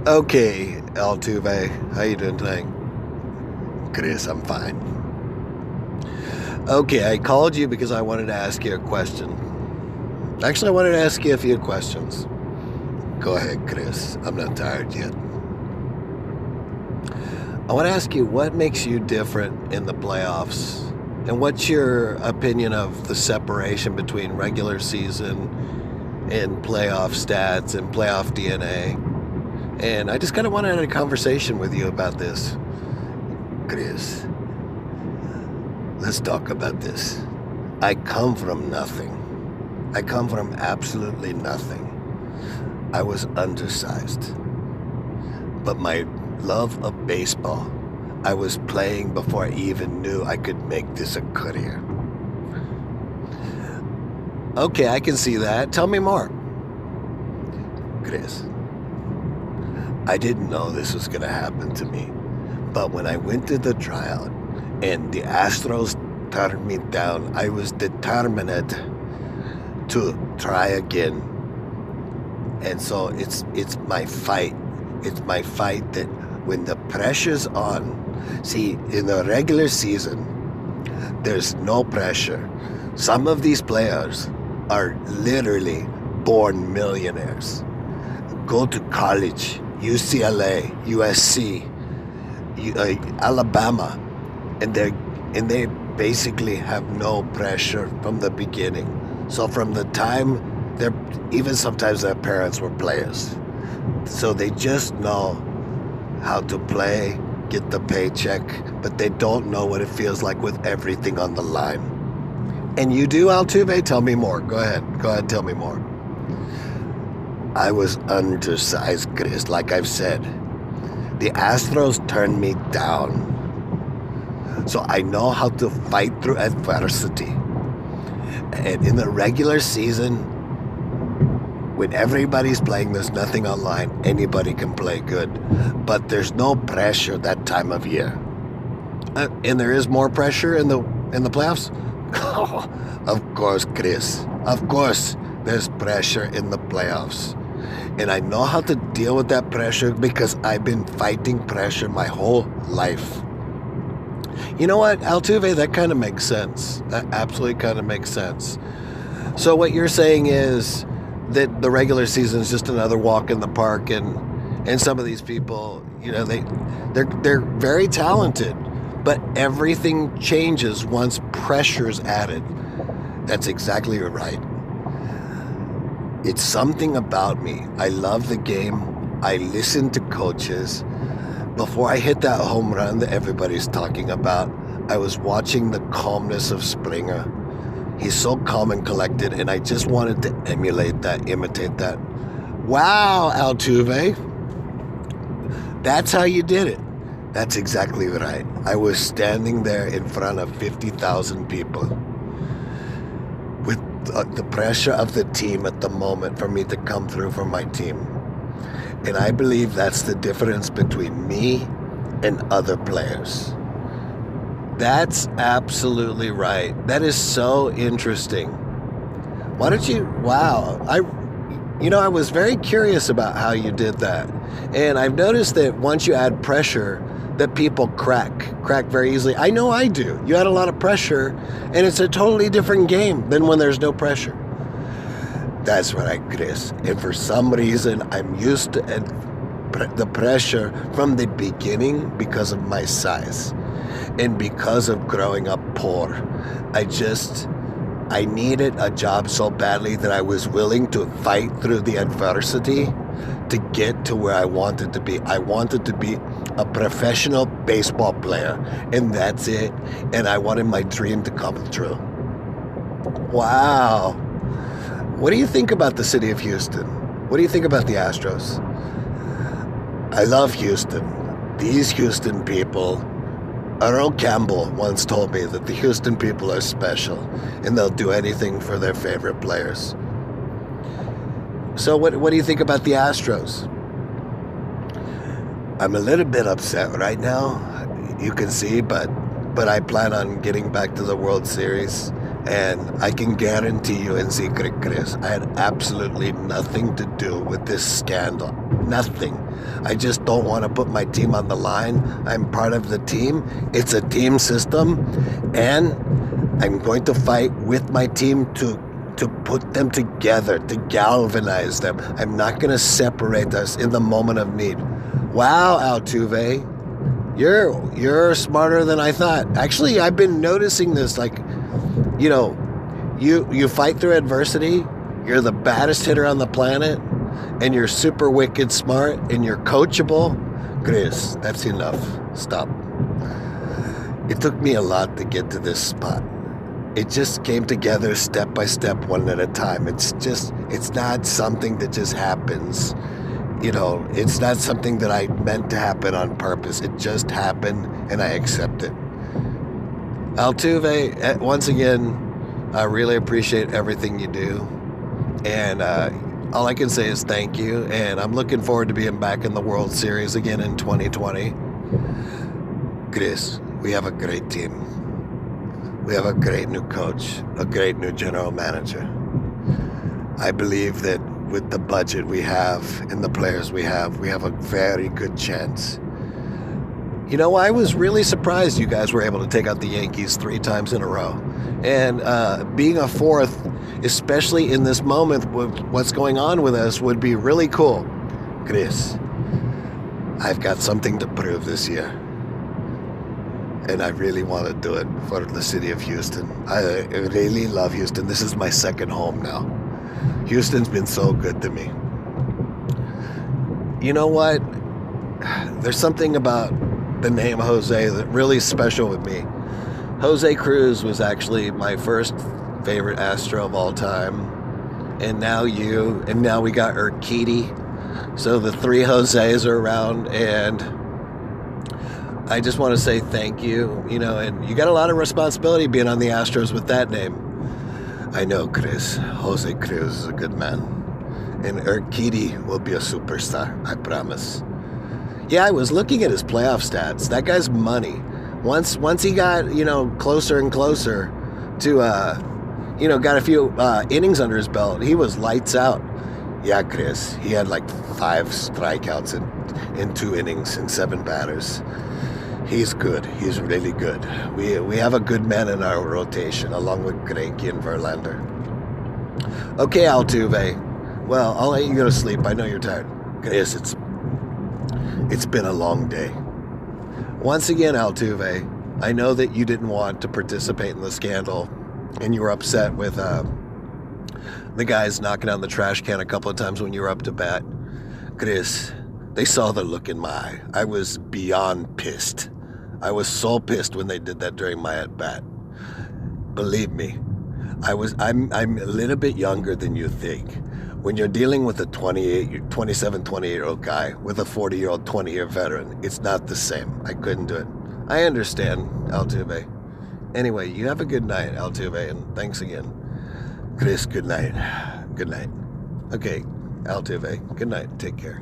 Okay, Altuve, how you doing tonight? Chris, I'm fine. Okay, I called you because I wanted to ask you a question. Actually, I wanted to ask you a few questions. Go ahead, Chris. I'm not tired yet. I want to ask you what makes you different in the playoffs, and what's your opinion of the separation between regular season and playoff stats and playoff DNA? And I just kind of wanted to have a conversation with you about this. Chris, let's talk about this. I come from nothing. I come from absolutely nothing. I was undersized. But my love of baseball, I was playing before I even knew I could make this a career. Okay, I can see that. Tell me more. Chris, I didn't know this was going to happen to me. But when I went to the tryout and the Astros turned me down, I was determined to try again. And so it's my fight. It's my fight that when the pressure's on, see, in the regular season, there's no pressure. Some of these players are literally born millionaires. Go to college, UCLA, USC, Alabama, and they basically have no pressure from the beginning. So from the time they're even sometimes their parents were players, so they just know how to play, get the paycheck, but they don't know what it feels like with everything on the line. And you do, Altuve? Tell me more. Go ahead, tell me more. I was undersized, Chris, like I've said. The Astros turned me down. So I know how to fight through adversity. And in the regular season, when everybody's playing, there's nothing online, anybody can play good. But there's no pressure that time of year. And there is more pressure in the playoffs? Of course, Chris. Of course, there's pressure in the playoffs. And I know how to deal with that pressure because I've been fighting pressure my whole life. You know what, Altuve, that kind of makes sense. That absolutely kind of makes sense. So what you're saying is that the regular season is just another walk in the park, and some of these people, you know, they're very talented, but everything changes once pressure's added. That's exactly right. It's something about me. I love the game. I listen to coaches. Before I hit that home run that everybody's talking about, I was watching the calmness of Springer. He's so calm and collected, and I just wanted to emulate that, imitate that. Wow, Altuve. That's how you did it. That's exactly right. I was standing there in front of 50,000 people with the pressure of the team at the moment for me to come through for my team. And I believe that's the difference between me and other players. That's absolutely right. That is so interesting. Why don't you, wow. I was very curious about how you did that. And I've noticed that once you add pressure, that people crack very easily. I know I do. You add a lot of pressure, and it's a totally different game than when there's no pressure. That's right, Chris. And for some reason, I'm used to the pressure from the beginning because of my size and because of growing up poor. I needed a job so badly that I was willing to fight through the adversity to get to where I wanted to be. I wanted to be a professional baseball player, and that's it. And I wanted my dream to come true. Wow. What do you think about the city of Houston? What do you think about the Astros? I love Houston. These Houston people, Earl Campbell once told me that the Houston people are special and they'll do anything for their favorite players. So what do you think about the Astros? I'm a little bit upset right now, you can see, but I plan on getting back to the World Series. And I can guarantee you, in secret, Chris, I had absolutely nothing to do with this scandal. Nothing. I just don't want to put my team on the line. I'm part of the team. It's a team system. And I'm going to fight with my team to put them together, to galvanize them. I'm not going to separate us in the moment of need. Wow, Altuve, you're smarter than I thought. Actually, I've been noticing this, like, you know, you fight through adversity, you're the baddest hitter on the planet, and you're super wicked smart, and you're coachable. Chris, that's enough. Stop. It took me a lot to get to this spot. It just came together step by step, one at a time. It's not something that just happens. It's not something that I meant to happen on purpose. It just happened, and I accept it. Altuve, once again, I really appreciate everything you do. And all I can say is thank you. And I'm looking forward to being back in the World Series again in 2020. Chris, we have a great team. We have a great new coach, a great new general manager. I believe that with the budget we have and the players we have a very good chance. I was really surprised you guys were able to take out the Yankees 3 times in a row. And being a fourth, especially in this moment with what's going on with us, would be really cool. Chris, I've got something to prove this year. And I really want to do it for the city of Houston. I really love Houston. This is my second home now. Houston's been so good to me. You know what? There's something about the name Jose that really special with me. Jose Cruz was actually my first favorite Astro of all time. And now you, and now we got Urquidy. So the 3 Jose's are around, and I just want to say thank you, and you got a lot of responsibility being on the Astros with that name. I know, Chris. Jose Cruz is a good man. And Urquidy will be a superstar, I promise. Yeah, I was looking at his playoff stats. That guy's money. Once he got, closer and closer to, got a few innings under his belt, he was lights out. Yeah, Chris, he had like 5 strikeouts in 2 innings and 7 batters. He's good. He's really good. We have a good man in our rotation, along with Greinke and Verlander. Okay, Altuve. Well, I'll let you go to sleep. I know you're tired. Yes, it's been a long day. Once again, Altuve, I know that you didn't want to participate in the scandal, and you were upset with the guys knocking down the trash can a couple of times when you were up to bat. Chris, they saw the look in my eye. I was beyond pissed. I was so pissed when they did that during my at-bat. Believe me, I'm a little bit younger than you think. When you're dealing with a 27, 28-year-old guy with a 40-year-old, 20-year veteran, it's not the same. I couldn't do it. I understand, Altuve. Anyway, you have a good night, Altuve, and thanks again. Chris, good night. Good night. Okay, Altuve, good night. Take care.